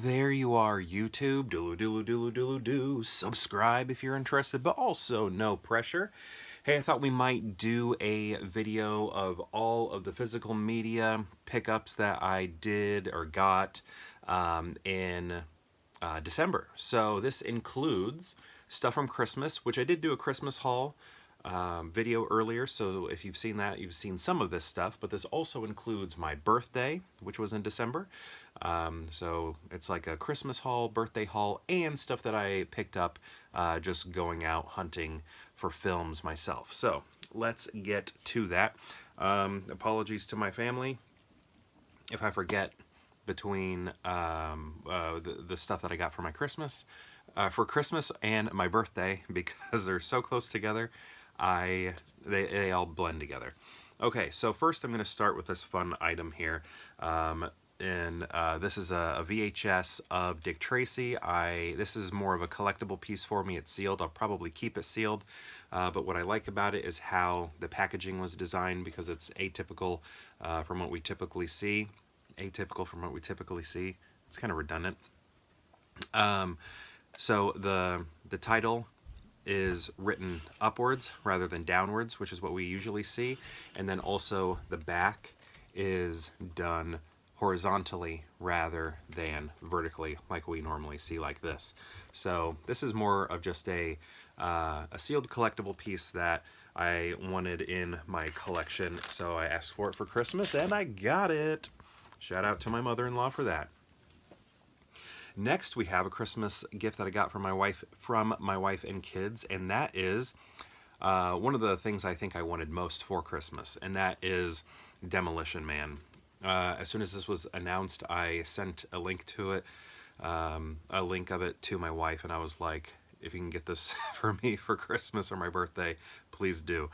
there you are, YouTube. Do. Subscribe if you're interested, but also no pressure. Hey, I thought we might do a video of all of the physical media pickups that I did or got in December. So this includes stuff from Christmas, which I did do a Christmas haul video earlier, so if you've seen that, you've seen some of this stuff, but this also includes my birthday, which was in December. So it's like a Christmas haul, birthday haul, and stuff that I picked up just going out hunting for films myself. So let's get to that. Apologies to my family if I forget between the stuff that I got for my Christmas and my birthday, because they're so close together. They all blend together. Okay, so first I'm going to start with this fun item here. This is a VHS of Dick Tracy. This is more of a collectible piece for me. It's sealed. I'll probably keep it sealed. But what I like about it is how the packaging was designed, because it's atypical from what we typically see. Atypical from what we typically see. It's kind of redundant. So the title is written upwards rather than downwards, which is what we usually see, and then also the back is done horizontally rather than vertically like we normally see like this. So this is more of just a sealed collectible piece that I wanted in my collection, so I asked for it for Christmas and I got it. Shout out to my mother-in-law for that. Next, we have a Christmas gift that I got from my wife and kids, and that is one of the things I think I wanted most for Christmas, and that is Demolition Man. As soon as this was announced, I sent a link to it, a link of it to my wife, and I was like, if you can get this for me for Christmas or my birthday, please do.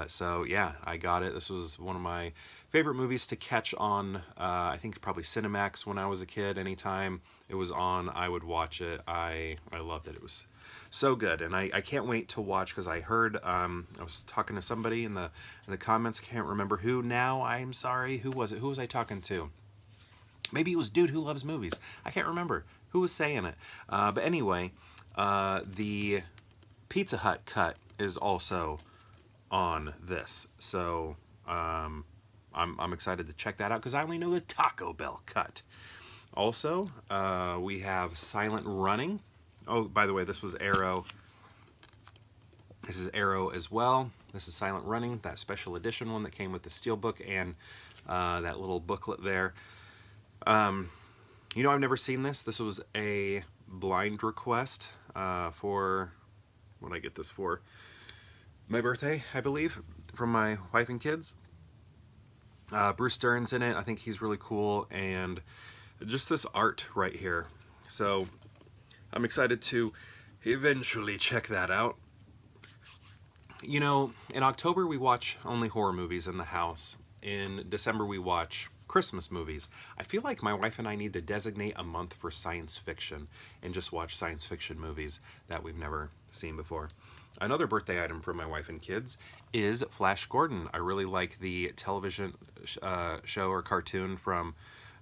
So yeah, I got it. This was one of my favorite movies to catch on, I think probably Cinemax when I was a kid. Anytime it was on, I would watch it. I loved it. It was so good, and I can't wait to watch, because I heard, I was talking to somebody in the comments, I can't remember who now, I'm sorry, who was it? Who was I talking to? Maybe it was Dude Who Loves Movies. I can't remember who was saying it. But anyway, the Pizza Hut cut is also on this, so I'm excited to check that out, because I only know the Taco Bell cut. Also, we have Silent Running. Oh, by the way, this was Arrow. This is Arrow as well. This is Silent Running, that special edition one that came with the steelbook and that little booklet there. You know, I've never seen this. This was a blind request for, what did I get this for? My birthday, I believe, from my wife and kids. Bruce Dern's in it. I think he's really cool, and just this art right here. So I'm excited to eventually check that out. You know, in October we watch only horror movies in the house. In December we watch Christmas movies. I feel like my wife and I need to designate a month for science fiction and just watch science fiction movies that we've never seen before. Another birthday item for my wife and kids is Flash Gordon. I really like the television show or cartoon from,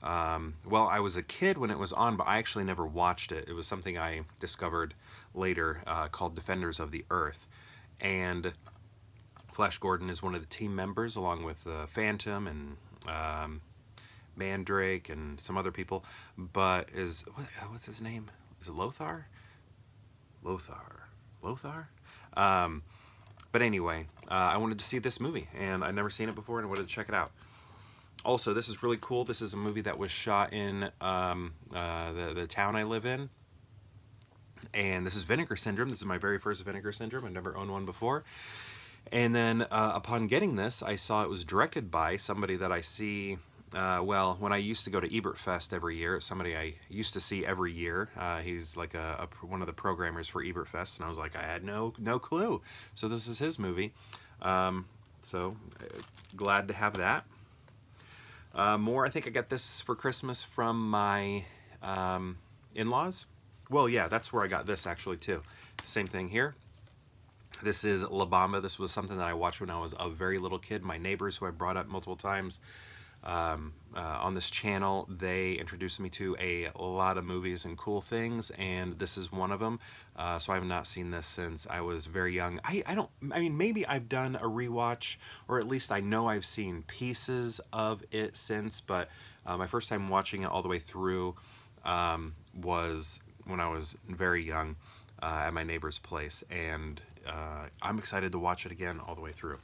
well, I was a kid when it was on, but I actually never watched it. It was something I discovered later called Defenders of the Earth. And Flash Gordon is one of the team members, along with Phantom and Mandrake and some other people, but what's his name? Is it Lothar? Lothar? But anyway, I wanted to see this movie, and I'd never seen it before, and I wanted to check it out. Also, this is really cool. This is a movie that was shot in the town I live in, and this is Vinegar Syndrome. This is my very first Vinegar Syndrome. I've never owned one before. And then upon getting this, I saw it was directed by somebody that I see, well, when I used to go to Ebert Fest every year, somebody I used to see every year. He's like one of the programmers for Ebert Fest, and I was like, I had no clue. So this is his movie. So glad to have that. More, I think I got this for Christmas from my in-laws. Well, yeah, that's where I got this actually too. Same thing here. This is Labamba. This was something that I watched when I was a very little kid. My neighbors, who I brought up multiple times, on this channel, they introduced me to a lot of movies and cool things, and this is one of them. So I have not seen this since I was very young. I mean, maybe I've done a rewatch, or at least I know I've seen pieces of it since, but my first time watching it all the way through was when I was very young at my neighbor's place, and I'm excited to watch it again all the way through.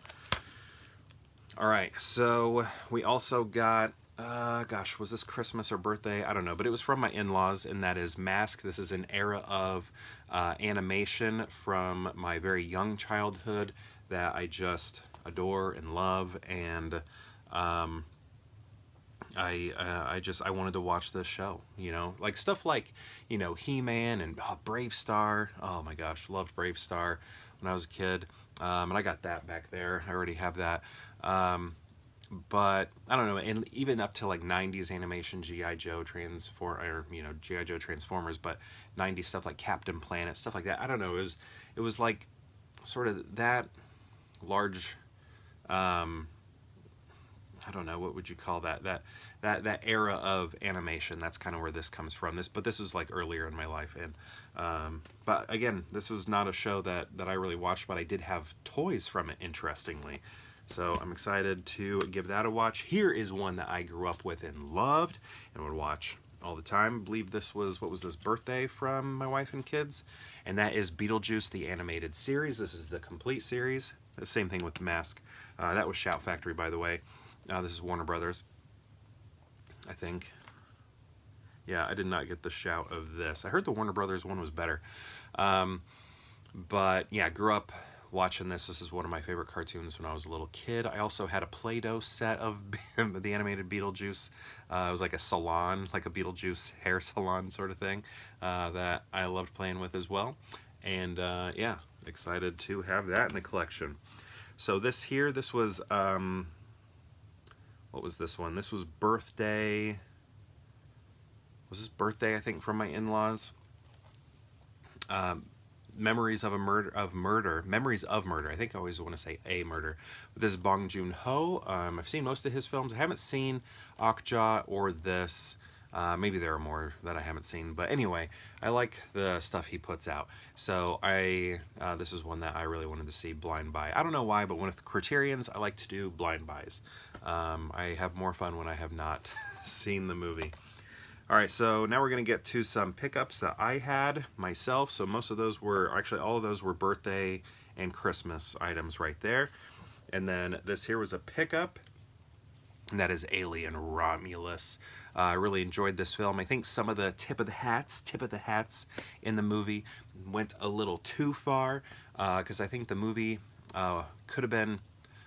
Alright, so we also got, gosh, was this Christmas or birthday? I don't know, but it was from my in-laws, and that is Mask. This is an era of animation from my very young childhood that I just adore and love, and I wanted to watch this show, you know, like stuff like, you know, He-Man and Brave Star. Oh my gosh, loved Brave Star when I was a kid, and I got that back there. I already have that. But I don't know, and even up to like 90s animation, G.I. Joe G.I. Joe Transformers, but 90s stuff like Captain Planet, stuff like that. I don't know, it was like sort of that large, I don't know, what would you call that era of animation. That's kind of where this comes from. But this was like earlier in my life, and but again, this was not a show that I really watched, but I did have toys from it, interestingly. So I'm excited to give that a watch. Here is one that I grew up with and loved and would watch all the time. I believe this was, what was this, birthday from my wife and kids? And that is Beetlejuice, the animated series. This is the complete series. The same thing with the Mask. That was Shout Factory, by the way. This is Warner Brothers, I think. Yeah, I did not get the Shout of this. I heard the Warner Brothers one was better. But yeah, I grew up watching this. This is one of my favorite cartoons when I was a little kid. I also had a Play-Doh set of the animated Beetlejuice. It was like a salon, like a Beetlejuice hair salon sort of thing, that I loved playing with as well. And yeah, excited to have that in the collection. So this was, what was this one? This was birthday. Was this birthday, I think, from my in-laws? Memories of Murder. Memories of Murder. I think I always want to say a murder. But this is Bong Joon-ho. I've seen most of his films. I haven't seen Okja or this. Maybe there are more that I haven't seen. But anyway, I like the stuff he puts out. So this is one that I really wanted to see, Blind Buy. I don't know why, but with Criterions, I like to do blind buys. I have more fun when I have not seen the movie. Alright, so now we're going to get to some pickups that I had myself. So most of those were, actually all of those were birthday and Christmas items right there. And then this here was a pickup, and that is Alien Romulus. I really enjoyed this film. I think some of the tip of the hats in the movie went a little too far, because I think the movie could have been,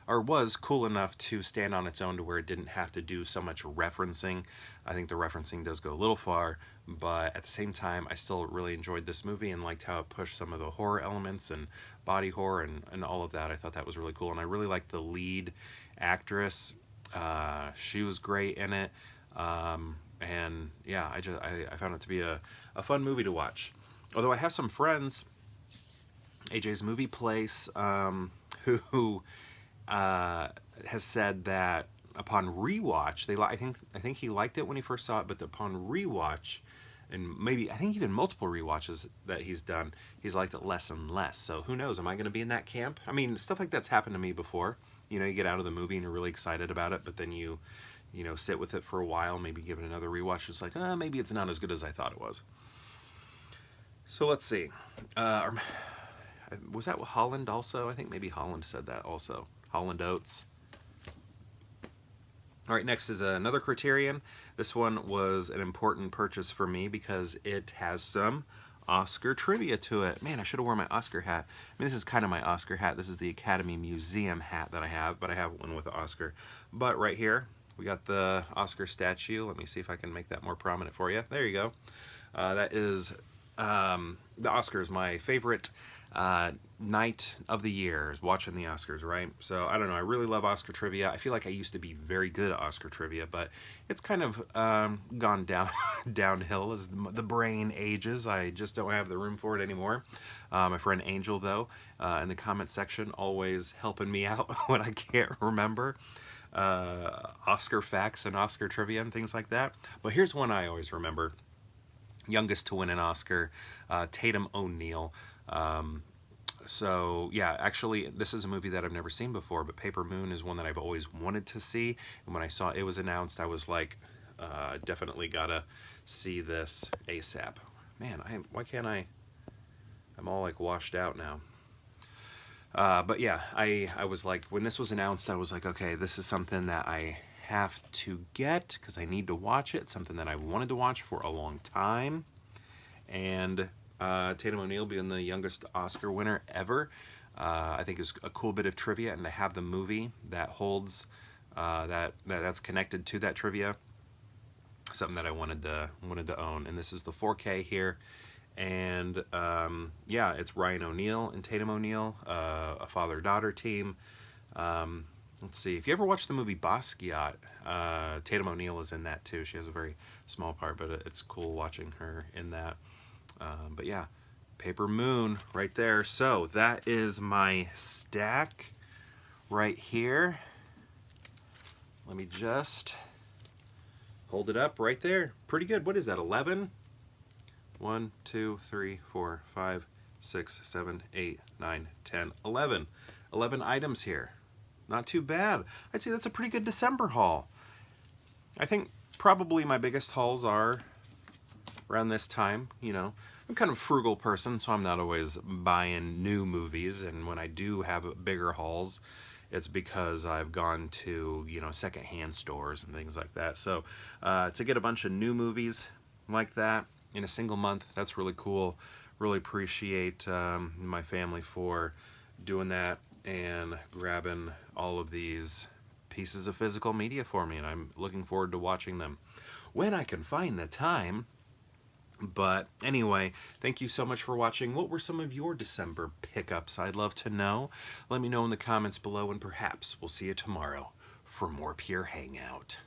or was cool enough to stand on its own to where it didn't have to do so much referencing. I think the referencing does go a little far, but at the same time, I still really enjoyed this movie and liked how it pushed some of the horror elements and body horror and all of that. I thought that was really cool, and I really liked the lead actress. She was great in it, and yeah, I found it to be a fun movie to watch. Although I have some friends, AJ's Movie Place, who has said that upon rewatch, I think he liked it when he first saw it, but upon rewatch, and maybe I think even multiple rewatches that he's done, he's liked it less and less. So who knows? Am I going to be in that camp? I mean, stuff like that's happened to me before. You know, you get out of the movie and you're really excited about it, but then you know, sit with it for a while, maybe give it another rewatch. It's like, maybe it's not as good as I thought it was. So let's see. Was that Holland also? I think maybe Holland said that also. Holland Oates. Alright, next is another Criterion. This one was an important purchase for me because it has some Oscar trivia to it. Man, I should have worn my Oscar hat. I mean, this is kind of my Oscar hat. This is the Academy Museum hat that I have, but I have one with the Oscar. But right here, we got the Oscar statue. Let me see if I can make that more prominent for you. There you go. That is, the Oscars, my favorite night of the year is watching the Oscars, right? So I don't know, I really love Oscar trivia. I feel like I used to be very good at Oscar trivia, but it's kind of gone downhill as the brain ages. I just don't have the room for it anymore. My friend Angel, though, in the comment section, always helping me out when I can't remember. Oscar facts and Oscar trivia and things like that. But here's one I always remember. Youngest to win an Oscar, Tatum O'Neal. So yeah, actually, this is a movie that I've never seen before, but Paper Moon is one that I've always wanted to see. And when I saw it was announced, I was like, definitely gotta see this ASAP. Man, why can't I? I'm all like washed out now. But yeah, I was like, when this was announced, I was like, okay, this is something that I have to get because I need to watch it. Something that I wanted to watch for a long time. And Tatum O'Neal being the youngest Oscar winner ever, I think is a cool bit of trivia, and to have the movie that holds that's connected to that trivia, something that I wanted to own. And this is the 4K here, and yeah, it's Ryan O'Neal and Tatum O'Neal, a father-daughter team. Let's see, if you ever watched the movie Basquiat, Tatum O'Neal is in that too. She has a very small part, but it's cool watching her in that. But yeah, Paper Moon right there. So that is my stack right here. Let me just hold it up right there. Pretty good. What is that, 11? 1, 2, 3, 4, 5, 6, 7, 8, 9, 10, 11. 11 items here. Not too bad. I'd say that's a pretty good December haul. I think probably my biggest hauls are around this time, you know. I'm kind of a frugal person, so I'm not always buying new movies, and when I do have bigger hauls, it's because I've gone to, you know, secondhand stores and things like that. So to get a bunch of new movies like that in a single month, that's really cool. Really appreciate my family for doing that and grabbing all of these pieces of physical media for me, and I'm looking forward to watching them when I can find the time. But anyway, thank you so much for watching. What were some of your December pickups? I'd love to know. Let me know in the comments below, and perhaps we'll see you tomorrow for more Pure Hangout.